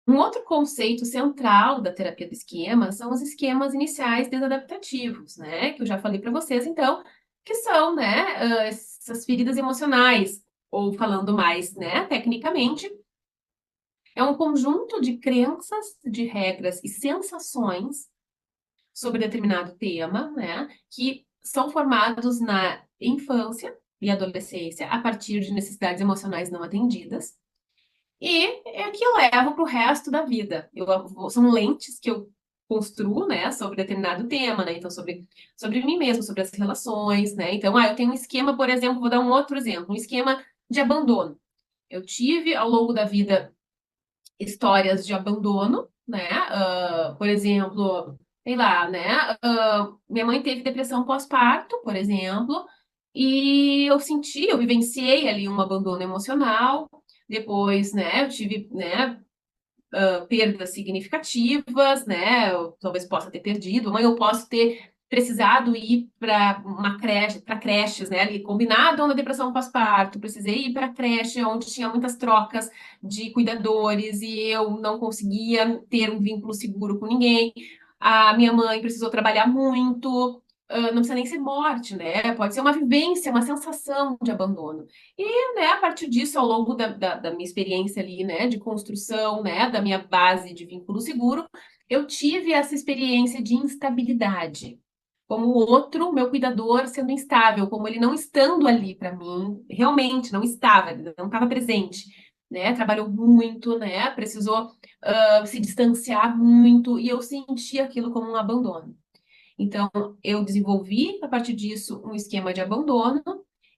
Um outro conceito central da terapia do esquema são os esquemas iniciais desadaptativos, né? Que eu já falei para vocês, então, que são, né, essas feridas emocionais, ou falando mais, né, tecnicamente, é um conjunto de crenças, de regras e sensações sobre determinado tema, né, que são formados na infância e adolescência a partir de necessidades emocionais não atendidas e é que eu levo para o resto da vida. São lentes que eu construo, né, sobre determinado tema, né, então sobre mim mesmo, sobre as relações, né, então, eu tenho um esquema, por exemplo, vou dar um outro exemplo, um esquema de abandono. Eu tive, ao longo da vida, histórias de abandono, né? Por exemplo, sei lá, né? Minha mãe teve depressão pós-parto, por exemplo, e eu vivenciei ali um abandono emocional. Depois, né, eu tive, né, perdas significativas, né? Eu talvez possa ter perdido, mas eu posso ter precisado ir para uma creche, para creches, né? Ali combinado na depressão pós-parto, precisei ir para creche onde tinha muitas trocas de cuidadores e eu não conseguia ter um vínculo seguro com ninguém. A minha mãe precisou trabalhar muito. Não precisa nem ser morte, né? Pode ser uma vivência, uma sensação de abandono. E, né, a partir disso, ao longo da minha experiência ali, né, de construção, né, da minha base de vínculo seguro, eu tive essa experiência de instabilidade. Como o outro, meu cuidador, sendo instável, como ele não estando ali para mim, realmente não estava, ele não estava presente, né? Trabalhou muito, né? Precisou se distanciar muito, e eu senti aquilo como um abandono. Então, eu desenvolvi, a partir disso, um esquema de abandono,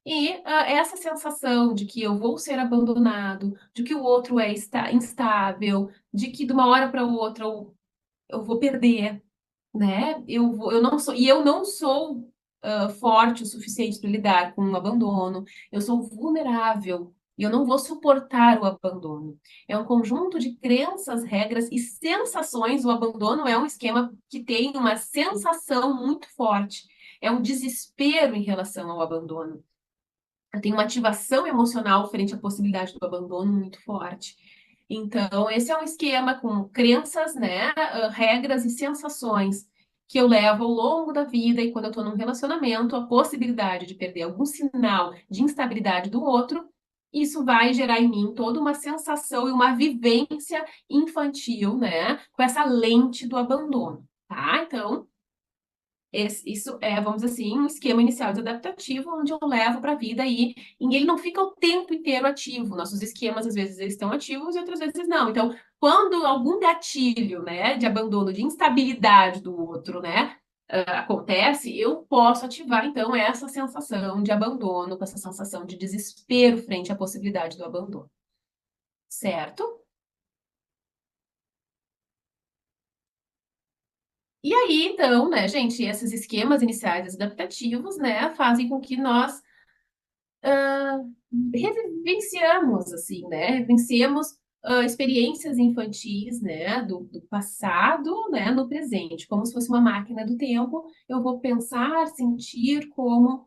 e essa sensação de que eu vou ser abandonado, de que o outro é instável, de que de uma hora para outra eu vou perder, né? Eu não sou, e eu não sou forte o suficiente para lidar com o abandono, eu sou vulnerável. E eu não vou suportar o abandono. É um conjunto de crenças, regras e sensações. O abandono é um esquema que tem uma sensação muito forte. É um desespero em relação ao abandono. Tem uma ativação emocional frente à possibilidade do abandono muito forte. Então, esse é um esquema com crenças, né, regras e sensações que eu levo ao longo da vida e quando eu estou num relacionamento, a possibilidade de perder algum sinal de instabilidade do outro, isso vai gerar em mim toda uma sensação e uma vivência infantil, né, com essa lente do abandono, tá? Então, isso é, vamos dizer assim, um esquema inicial desadaptativo, onde eu levo para a vida e ele não fica o tempo inteiro ativo. Nossos esquemas, às vezes, eles estão ativos e outras vezes não. Então, quando algum gatilho, né, de abandono, de instabilidade do outro, né, acontece, eu posso ativar, então, essa sensação de abandono, com essa sensação de desespero frente à possibilidade do abandono. Certo? E aí, então, né, gente, esses esquemas iniciais adaptativos, né, fazem com que nós revivenciamos, assim, né? Revivenciamos experiências infantis, né? Do passado, né? No presente, como se fosse uma máquina do tempo. Eu vou pensar, sentir como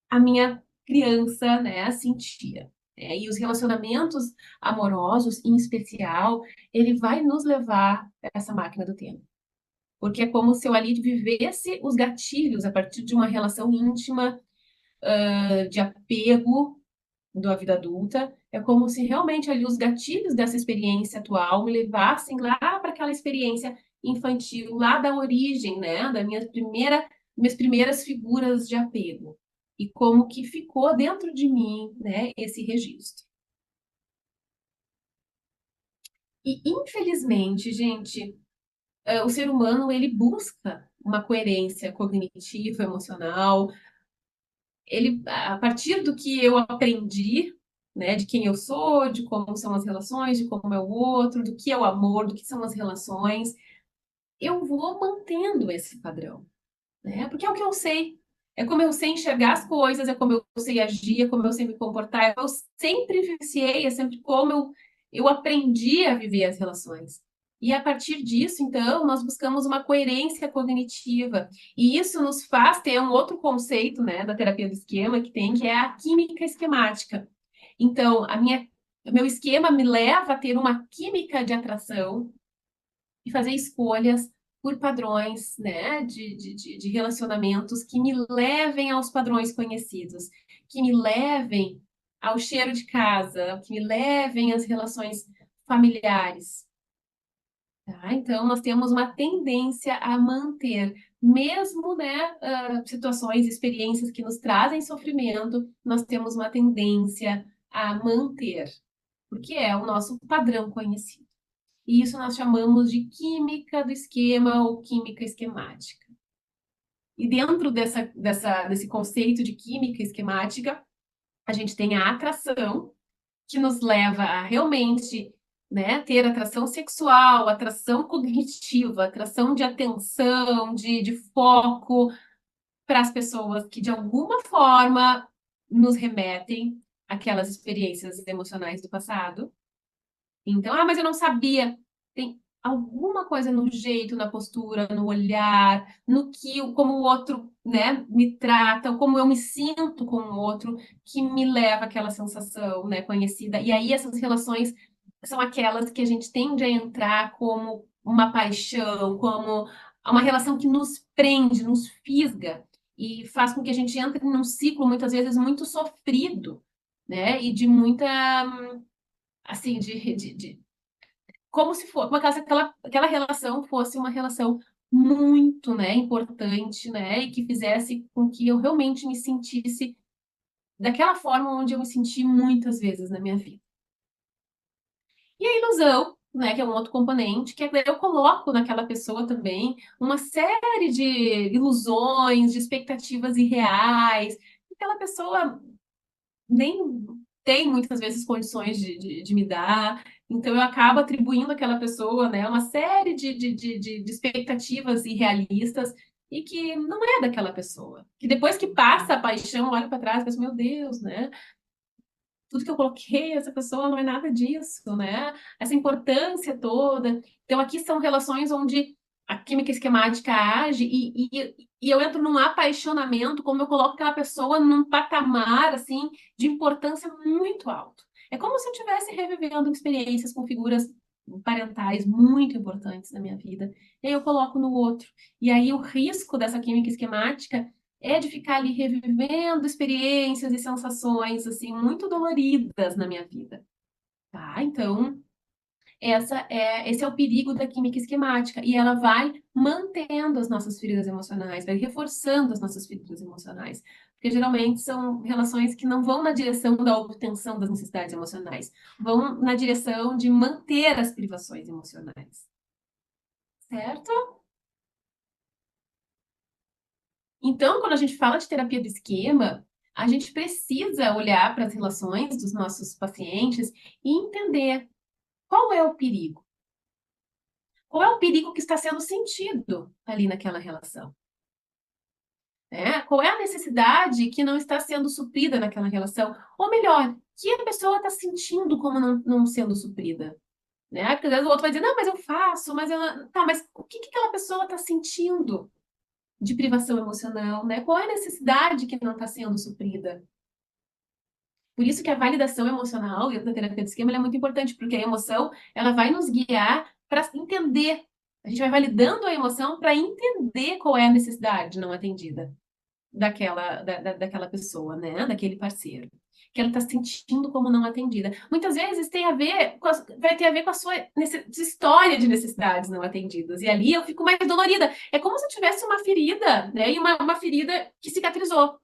a minha criança, né? Sentia. E os relacionamentos amorosos, em especial, ele vai nos levar a essa máquina do tempo. Porque é como se eu ali vivesse os gatilhos a partir de uma relação íntima, de apego, da vida adulta, é como se realmente ali os gatilhos dessa experiência atual me levassem lá para aquela experiência infantil, lá da origem, né, minhas primeiras figuras de apego. E como que ficou dentro de mim, né, esse registro. E infelizmente, gente, o ser humano ele busca uma coerência cognitiva, emocional, ele, a partir do que eu aprendi, né, de quem eu sou, de como são as relações, de como é o outro, do que é o amor, do que são as relações, eu vou mantendo esse padrão, né? Porque é o que eu sei. É como eu sei enxergar as coisas, é como eu sei agir, é como eu sei me comportar. Eu sempre vivenciei, é sempre como eu aprendi a viver as relações. E a partir disso, então, nós buscamos uma coerência cognitiva. E isso nos faz ter um outro conceito, né, da terapia do esquema que tem, que é a química esquemática. Então, a minha O meu esquema me leva a ter uma química de atração e fazer escolhas por padrões, né, de relacionamentos que me levem aos padrões conhecidos, que me levem ao cheiro de casa, que me levem às relações familiares. Tá? Então, nós temos uma tendência a manter, mesmo, né, situações, experiências que nos trazem sofrimento, nós temos uma tendência a manter, porque é o nosso padrão conhecido. E isso nós chamamos de química do esquema ou química esquemática. E dentro desse conceito de química esquemática, a gente tem a atração, que nos leva a realmente, né, ter atração sexual, atração cognitiva, atração de atenção, de foco para as pessoas que, de alguma forma, nos remetem àquelas experiências emocionais do passado. Então, mas eu não sabia. Tem alguma coisa no jeito, na postura, no olhar, no que, como o outro, né, me trata, como eu me sinto com o outro, que me leva àquela sensação, né, conhecida. E aí essas relações são aquelas que a gente tende a entrar como uma paixão, como uma relação que nos prende, nos fisga e faz com que a gente entre num ciclo muitas vezes muito sofrido, né, e de muita assim, como se for, como aquela relação fosse uma relação muito, né, importante, né, e que fizesse com que eu realmente me sentisse daquela forma onde eu me senti muitas vezes na minha vida. E a ilusão, né, que é um outro componente, que é que eu coloco naquela pessoa também uma série de ilusões, de expectativas irreais. Aquela pessoa nem tem muitas vezes condições de me dar, então eu acabo atribuindo àquela pessoa, né, uma série de expectativas irrealistas e que não é daquela pessoa. Que depois que passa a paixão, olha para trás e pensa, meu Deus, né? Tudo que eu coloquei, essa pessoa não é nada disso, né? Essa importância toda. Então, aqui são relações onde a química esquemática age e eu entro num apaixonamento, como eu coloco aquela pessoa num patamar, assim, de importância muito alto. É como se eu estivesse revivendo experiências com figuras parentais muito importantes na minha vida. E aí eu coloco no outro. E aí o risco dessa química esquemática é de ficar ali revivendo experiências e sensações assim muito doloridas na minha vida, tá? Então, esse é o perigo da química esquemática e ela vai mantendo as nossas feridas emocionais, vai reforçando as nossas feridas emocionais, porque geralmente são relações que não vão na direção da obtenção das necessidades emocionais, vão na direção de manter as privações emocionais, certo? Então, quando a gente fala de terapia do esquema, a gente precisa olhar para as relações dos nossos pacientes e entender qual é o perigo. Qual é o perigo que está sendo sentido ali naquela relação? Né? Qual é a necessidade que não está sendo suprida naquela relação? Ou melhor, que a pessoa está sentindo como não sendo suprida? Né? Porque às vezes o outro vai dizer, não, mas eu faço, mas eu... Tá, mas o que aquela pessoa está sentindo de privação emocional, né? Qual é a necessidade que não está sendo suprida? Por isso que a validação emocional dentro da terapia do esquema é muito importante, porque a emoção ela vai nos guiar para entender. A gente vai validando a emoção para entender qual é a necessidade não atendida daquela pessoa, né? Daquele parceiro. Que ela está sentindo como não atendida. Muitas vezes tem a ver vai ter a ver com a sua história de necessidades não atendidas. E ali eu fico mais dolorida. É como se eu tivesse uma ferida, né? E uma ferida que cicatrizou.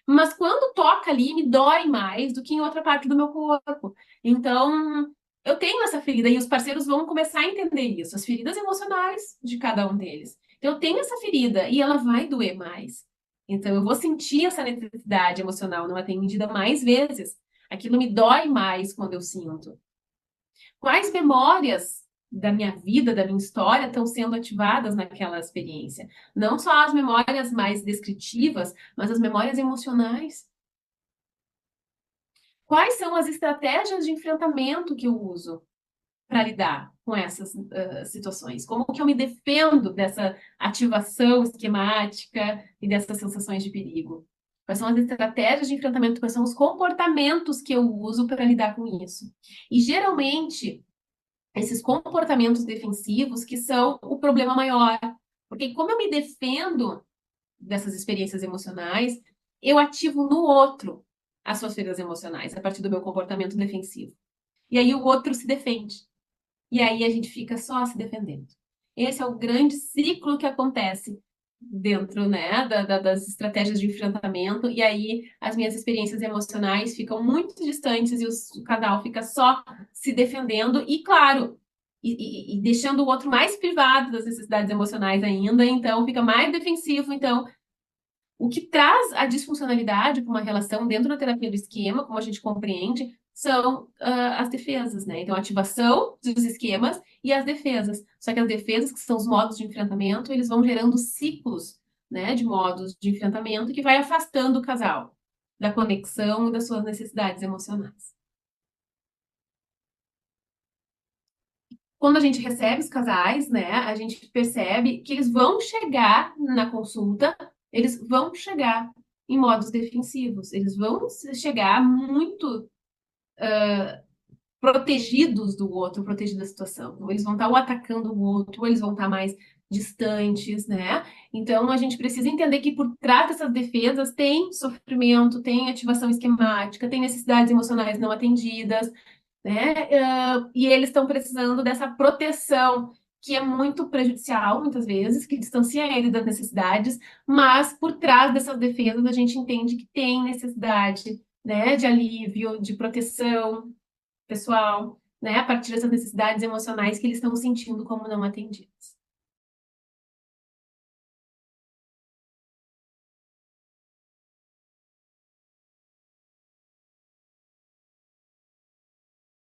Mas quando toca ali, me dói mais do que em outra parte do meu corpo. Então, eu tenho essa ferida e os parceiros vão começar a entender isso, as feridas emocionais de cada um deles. Então, eu tenho essa ferida e ela vai doer mais. Então, eu vou sentir essa necessidade emocional não atendida mais vezes. Aquilo me dói mais quando eu sinto. Quais memórias da minha vida, da minha história, estão sendo ativadas naquela experiência? Não só as memórias mais descritivas, mas as memórias emocionais. Quais são as estratégias de enfrentamento que eu uso para lidar com essas situações? Como que eu me defendo dessa ativação esquemática e dessas sensações de perigo? Quais são as estratégias de enfrentamento? Quais são os comportamentos que eu uso para lidar com isso? E geralmente esses comportamentos defensivos que são o problema maior, porque como eu me defendo dessas experiências emocionais, eu ativo no outro as suas feridas emocionais a partir do meu comportamento defensivo. E aí o outro se defende. E aí a gente fica só se defendendo. Esse é o grande ciclo que acontece dentro, né, das estratégias de enfrentamento, e aí as minhas experiências emocionais ficam muito distantes e o casal fica só se defendendo, e claro, e deixando o outro mais privado das necessidades emocionais ainda, então fica mais defensivo. Então, o que traz a disfuncionalidade para uma relação dentro da terapia do esquema, como a gente compreende, são as defesas, né? Então, a ativação dos esquemas e as defesas. Só que as defesas, que são os modos de enfrentamento, eles vão gerando ciclos, né, de modos de enfrentamento que vai afastando o casal da conexão e das suas necessidades emocionais. Quando a gente recebe os casais, né, a gente percebe que eles vão chegar na consulta, eles vão chegar em modos defensivos, eles vão chegar muito protegidos do outro, protegidos da situação. Ou eles vão estar ou atacando o outro, ou eles vão estar mais distantes, né? Então a gente precisa entender que por trás dessas defesas tem sofrimento, tem ativação esquemática, tem necessidades emocionais não atendidas, né? E eles estão precisando dessa proteção que é muito prejudicial, muitas vezes, que distancia ele das necessidades, mas por trás dessas defesas a gente entende que tem necessidade, né, de alívio, de proteção pessoal, né, a partir dessas necessidades emocionais que eles estão sentindo como não atendidas.